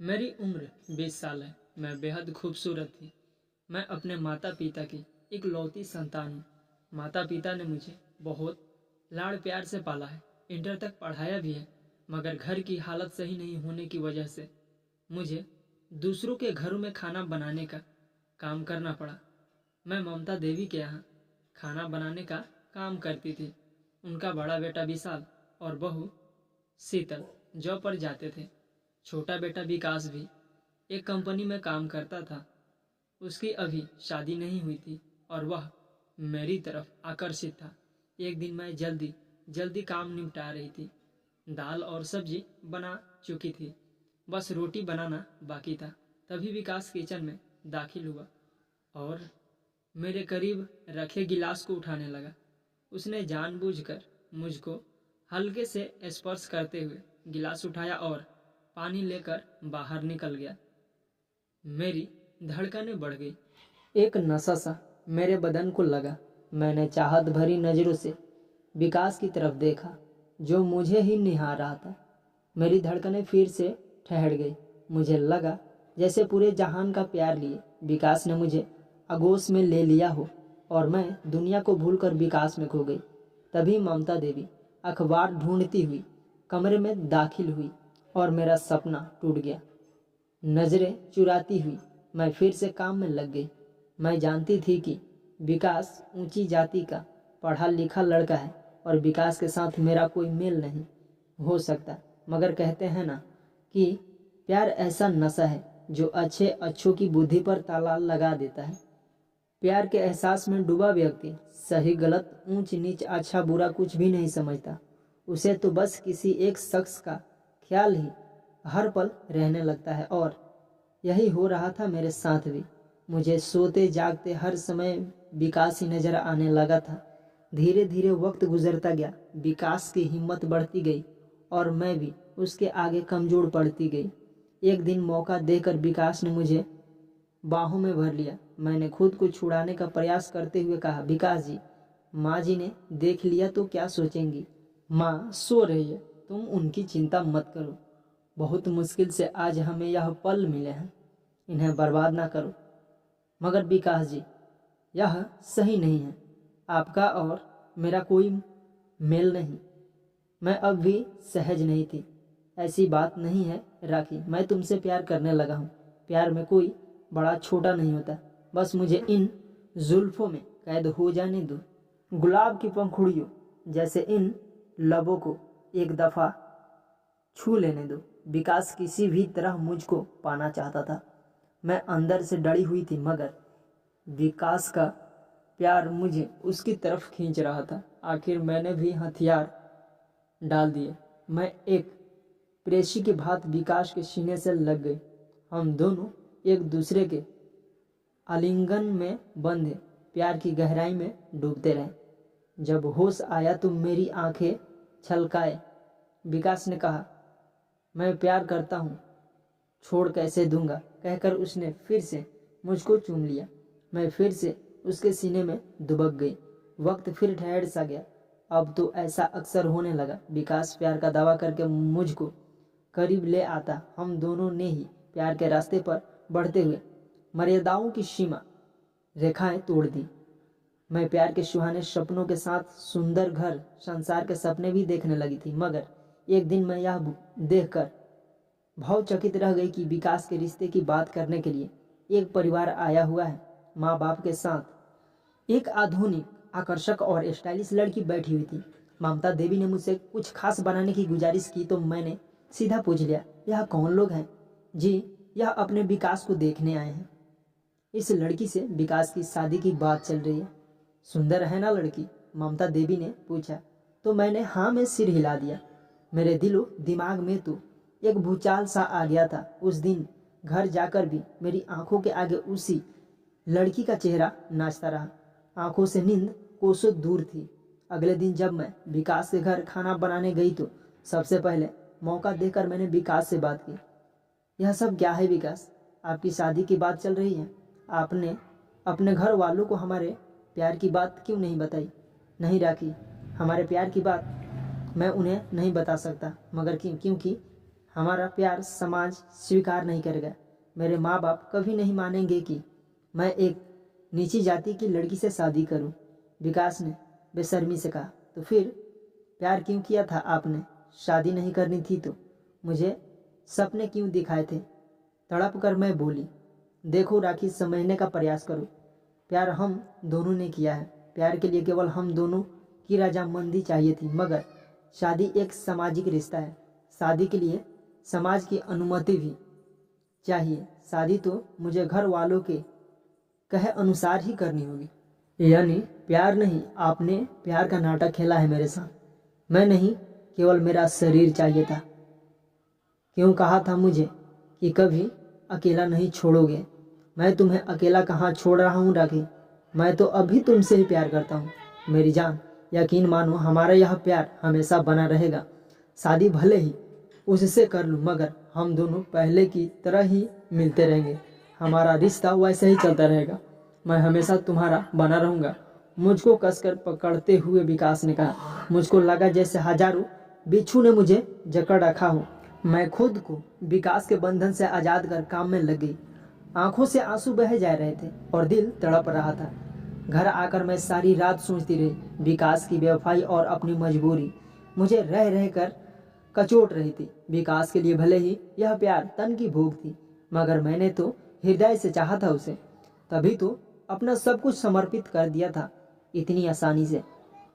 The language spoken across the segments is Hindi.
मेरी उम्र 20 साल है। मैं बेहद खूबसूरत थी। मैं अपने माता पिता की इकलौती संतान हूँ। माता पिता ने मुझे बहुत लाड़ प्यार से पाला है, इंटर तक पढ़ाया भी है, मगर घर की हालत सही नहीं होने की वजह से मुझे दूसरों के घरों में खाना बनाने का काम करना पड़ा। मैं ममता देवी के यहाँ खाना बनाने का काम करती थी। उनका बड़ा बेटा विशाल और बहू शीतल जॉब पर जाते थे। छोटा बेटा विकास भी एक कंपनी में काम करता था। उसकी अभी शादी नहीं हुई थी और वह मेरी तरफ आकर्षित था। एक दिन मैं जल्दी जल्दी काम निपटा रही थी। दाल और सब्जी बना चुकी थी, बस रोटी बनाना बाकी था। तभी विकास किचन में दाखिल हुआ और मेरे करीब रखे गिलास को उठाने लगा। उसने जानबूझकर मुझको हल्के से स्पर्श करते हुए गिलास उठाया और पानी लेकर बाहर निकल गया। मेरी धड़कनें बढ़ गई। एक नशा सा मेरे बदन को लगा। मैंने चाहत भरी नजरों से विकास की तरफ देखा, जो मुझे ही निहार रहा था। मेरी धड़कनें फिर से ठहर गई। मुझे लगा जैसे पूरे जहान का प्यार लिए विकास ने मुझे आगोश में ले लिया हो और मैं दुनिया को भूलकर विकास में खो गई। तभी ममता देवी अखबार ढूंढती हुई कमरे में दाखिल हुई और मेरा सपना टूट गया। नजरें चुराती हुई मैं फिर से काम में लग गई। मैं जानती थी कि विकास ऊंची जाति का पढ़ा लिखा लड़का है और विकास के साथ मेरा कोई मेल नहीं हो सकता, मगर कहते हैं ना कि प्यार ऐसा नशा है जो अच्छे अच्छों की बुद्धि पर ताला लगा देता है। प्यार के एहसास में डूबा व्यक्ति सही गलत ऊंच नीच अच्छा बुरा कुछ भी नहीं समझता। उसे तो बस किसी एक शख्स का ख्याल ही हर पल रहने लगता है और यही हो रहा था मेरे साथ भी। मुझे सोते जागते हर समय विकास ही नजर आने लगा था। धीरे धीरे वक्त गुजरता गया, विकास की हिम्मत बढ़ती गई और मैं भी उसके आगे कमजोर पड़ती गई। एक दिन मौका देकर विकास ने मुझे बाहों में भर लिया। मैंने खुद को छुड़ाने का प्रयास करते हुए कहा, विकास जी, माँ जी ने देख लिया तो क्या सोचेंगी? माँ सो रही है, तुम उनकी चिंता मत करो। बहुत मुश्किल से आज हमें यह पल मिले हैं, इन्हें बर्बाद ना करो। मगर विकास जी, यह सही नहीं है। आपका और मेरा कोई मेल नहीं। मैं अब भी सहज नहीं थी। ऐसी बात नहीं है राखी, मैं तुमसे प्यार करने लगा हूँ। प्यार में कोई बड़ा छोटा नहीं होता। बस मुझे इन जुल्फों में कैद हो जाने दो। गुलाब की पंखुड़ियों जैसे इन लबों को एक दफा छू लेने दो। विकास किसी भी तरह मुझको पाना चाहता था। मैं अंदर से डरी हुई थी, मगर विकास का प्यार मुझे उसकी तरफ खींच रहा था। आखिर मैंने भी हथियार डाल दिए। मैं एक प्रेसी की भांति विकास के सीने से लग गई। हम दोनों एक दूसरे के आलिंगन में बंधे प्यार की गहराई में डूबते रहे। जब होश आया तो मेरी आंखें छलकाए। विकास ने कहा, मैं प्यार करता हूँ, छोड़ कैसे दूंगा, कहकर उसने फिर से मुझको चूम लिया। मैं फिर से उसके सीने में दुबक गई। वक्त फिर ठहर सा गया। अब तो ऐसा अक्सर होने लगा। विकास प्यार का दावा करके मुझको करीब ले आता। हम दोनों ने ही प्यार के रास्ते पर बढ़ते हुए मर्यादाओं की सीमा रेखाएं तोड़ दी। मैं प्यार के सुहाने सपनों के साथ सुंदर घर संसार के सपने भी देखने लगी थी। मगर एक दिन मैं यह देखकर भावचकित रह गई कि विकास के रिश्ते की बात करने के लिए एक परिवार आया हुआ है। माँ बाप के साथ एक आधुनिक, आकर्षक और स्टाइलिश लड़की बैठी हुई थी। ममता देवी ने मुझसे कुछ खास बनाने की गुजारिश की तो मैंने सीधा पूछ लिया, यह कौन लोग हैं? जी, यह अपने विकास को देखने आए हैं। इस लड़की से विकास की शादी की बात चल रही है। सुंदर है ना लड़की? ममता देवी ने पूछा तो मैंने हाँ में सिर हिला दिया। मेरे दिलो दिमाग में तो एक भूचाल सा आ गया था। उस दिन घर जाकर भी मेरी आंखों के आगे उसी लड़की का चेहरा नाचता रहा। आंखों से नींद कोसों दूर थी। अगले दिन जब मैं विकास के घर खाना बनाने गई तो सबसे पहले मौका देकर मैंने विकास से बात की। यह सब क्या है विकास? आपकी शादी की बात चल रही है, आपने अपने घर वालों को हमारे प्यार की बात क्यों नहीं बताई? नहीं राखी, हमारे प्यार की बात मैं उन्हें नहीं बता सकता, मगर क्योंकि हमारा प्यार समाज स्वीकार नहीं करेगा। मेरे माँ बाप कभी नहीं मानेंगे कि मैं एक नीची जाति की लड़की से शादी करूं। विकास ने बेशर्मी से कहा। तो फिर प्यार क्यों किया था आपने? शादी नहीं करनी थी तो मुझे सपने क्यों दिखाए थे? तड़प कर मैं बोली। देखो राखी, समझने का प्रयास करो। प्यार हम दोनों ने किया है। प्यार के लिए केवल हम दोनों की रजामंदी चाहिए थी, मगर शादी एक सामाजिक रिश्ता है। शादी के लिए समाज की अनुमति भी चाहिए। शादी तो मुझे घर वालों के कहे अनुसार ही करनी होगी। यानी प्यार नहीं, आपने प्यार का नाटक खेला है मेरे साथ। मैं नहीं, केवल मेरा शरीर चाहिए था। क्यों कहा था मुझे कि कभी अकेला नहीं छोड़ोगे? मैं तुम्हें अकेला कहाँ छोड़ रहा हूँ राखी। मैं तो अभी तुमसे ही प्यार करता हूँ मेरी जान। यकीन मानो, हमारा यह प्यार हमेशा बना रहेगा। शादी भले ही उससे कर लूँ, मगर हम दोनों पहले की तरह ही मिलते रहेंगे। हमारा रिश्ता वैसे ही चलता रहेगा। मैं हमेशा तुम्हारा बना रहूँगा। मुझको कसकर पकड़ते हुए विकास ने कहा। मुझको लगा जैसे हजारों बिच्छू ने मुझे जकड़ रखा हो। मैं खुद को विकास के बंधन से आज़ाद कर काम में लग गई। आंखों से आंसू बह जा रहे थे और दिल तड़प रहा था। घर आकर मैं सारी रात सोचती रही। विकास की बेवफाई और अपनी मजबूरी मुझे रह रह कर कचोट रही थी। विकास के लिए भले ही यह प्यार तन की भूख थी, मगर मैंने तो हृदय से चाहा था उसे। तभी तो अपना सब कुछ समर्पित कर दिया था इतनी आसानी से।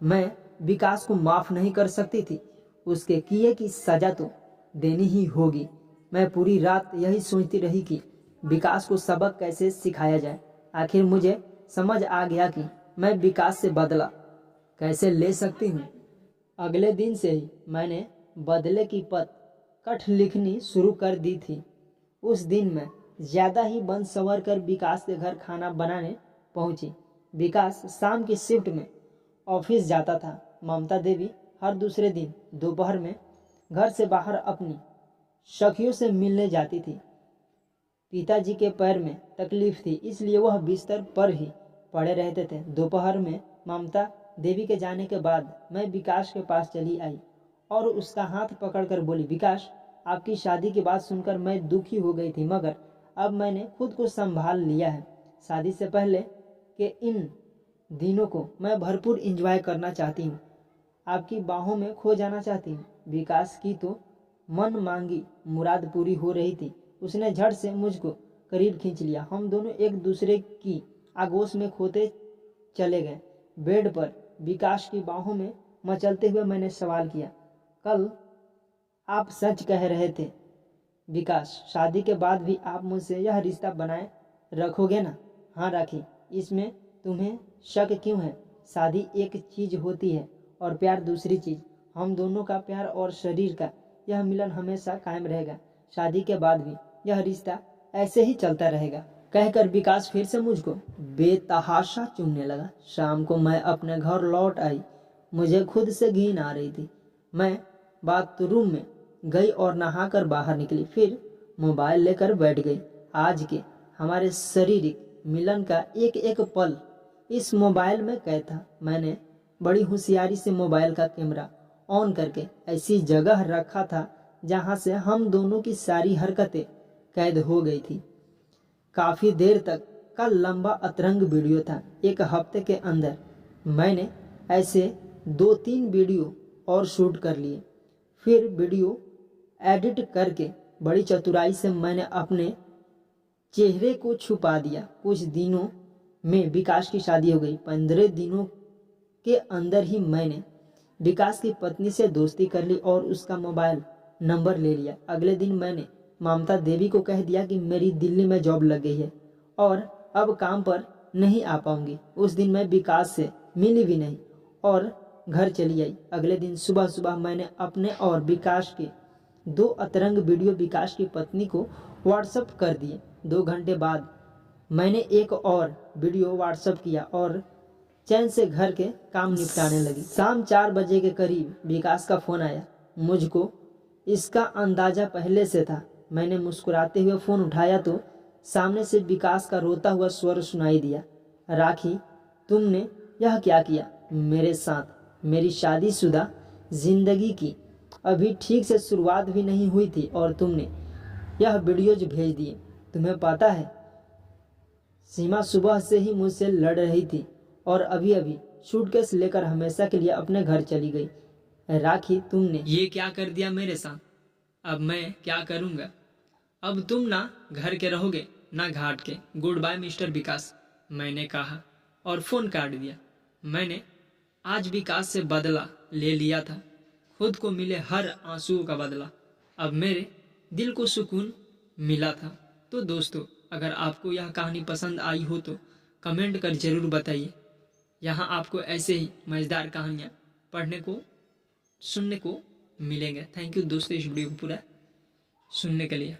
मैं विकास को माफ नहीं कर सकती थी। उसके किए की सजा तो देनी ही होगी। मैं पूरी रात यही सोचती रही कि विकास को सबक कैसे सिखाया जाए। आखिर मुझे समझ आ गया कि मैं विकास से बदला कैसे ले सकती हूँ। अगले दिन से ही मैंने बदले की कठ लिखनी शुरू कर दी थी। उस दिन मैं ज़्यादा ही बन संवर कर विकास के घर खाना बनाने पहुंची। विकास शाम की शिफ्ट में ऑफिस जाता था। ममता देवी हर दूसरे दिन दोपहर में घर से बाहर अपनी सखियों से मिलने जाती थी। पिताजी के पैर में तकलीफ थी, इसलिए वह बिस्तर पर ही पड़े रहते थे। दोपहर में ममता देवी के जाने के बाद मैं विकास के पास चली आई और उसका हाथ पकड़कर बोली, विकास, आपकी शादी की बात सुनकर मैं दुखी हो गई थी, मगर अब मैंने खुद को संभाल लिया है। शादी से पहले के इन दिनों को मैं भरपूर एंजॉय करना चाहती हूँ। आपकी बाहों में खो जाना चाहती हूँ। विकास की तो मन मांगी मुराद पूरी हो रही थी। उसने झट से मुझको करीब खींच लिया। हम दोनों एक दूसरे की आगोश में खोते चले गए। बेड पर विकास की बाहों में मचलते हुए मैंने सवाल किया, कल आप सच कह रहे थे विकास, शादी के बाद भी आप मुझसे यह रिश्ता बनाए रखोगे ना? हाँ राखी, इसमें तुम्हें शक क्यों है? शादी एक चीज़ होती है और प्यार दूसरी चीज़। हम दोनों का प्यार और शरीर का यह मिलन हमेशा कायम रहेगा। शादी के बाद भी यह रिश्ता ऐसे ही चलता रहेगा। कहकर विकास फिर से मुझको बेतहाशा चूमने लगा। शाम को मैं अपने घर लौट आई। मुझे खुद से घिन आ रही थी। मैं बाथरूम में गई और नहाकर बाहर निकली। फिर मोबाइल लेकर बैठ गई। आज के हमारे शारीरिक मिलन का एक एक पल इस मोबाइल में कैद था। मैंने बड़ी होशियारी से मोबाइल का कैमरा ऑन करके ऐसी जगह रखा था जहां से हम दोनों की सारी हरकतें कैद हो गई थी। काफ़ी देर तक का लंबा अतरंग वीडियो था। एक हफ्ते के अंदर मैंने ऐसे 2-3 वीडियो और शूट कर लिए। फिर वीडियो एडिट करके बड़ी चतुराई से मैंने अपने चेहरे को छुपा दिया। कुछ दिनों में विकास की शादी हो गई। 15 दिनों के अंदर ही मैंने विकास की पत्नी से दोस्ती कर ली और उसका मोबाइल नंबर ले लिया। अगले दिन मैंने ममता देवी को कह दिया कि मेरी दिल्ली में जॉब लग गई है और अब काम पर नहीं आ पाऊंगी। उस दिन मैं विकास से मिली भी नहीं और घर चली आई। अगले दिन सुबह सुबह मैंने अपने और विकास के 2 अतरंग वीडियो विकास की पत्नी को व्हाट्सएप कर दिए। 2 घंटे बाद मैंने एक और वीडियो व्हाट्सएप किया और चैन से घर के काम निपटाने लगी। शाम 4 बजे के करीब विकास का फ़ोन आया। मुझको इसका अंदाज़ा पहले से था। मैंने मुस्कुराते हुए फ़ोन उठाया तो सामने से विकास का रोता हुआ स्वर सुनाई दिया, राखी, तुमने यह क्या किया मेरे साथ? मेरी शादीशुदा ज़िंदगी की अभी ठीक से शुरुआत भी नहीं हुई थी और तुमने यह वीडियोज भेज दिए। तुम्हें पता है सीमा सुबह से ही मुझसे लड़ रही थी और अभी अभी सूटकेस लेकर हमेशा के लिए अपने घर चली गई। राखी तुमने ये क्या कर दिया मेरे साथ? अब मैं क्या करूँगा? अब तुम ना घर के रहोगे ना घाट के। गुड बाय मिस्टर विकास, मैंने कहा और फ़ोन काट दिया। मैंने आज विकास से बदला ले लिया था, खुद को मिले हर आंसुओं का बदला। अब मेरे दिल को सुकून मिला था। तो दोस्तों, अगर आपको यह कहानी पसंद आई हो तो कमेंट कर ज़रूर बताइए। यहाँ आपको ऐसे ही मज़ेदार कहानियाँ पढ़ने को सुनने को मिलेंगे। थैंक यू दोस्तों इस वीडियो को पूरा सुनने के लिए।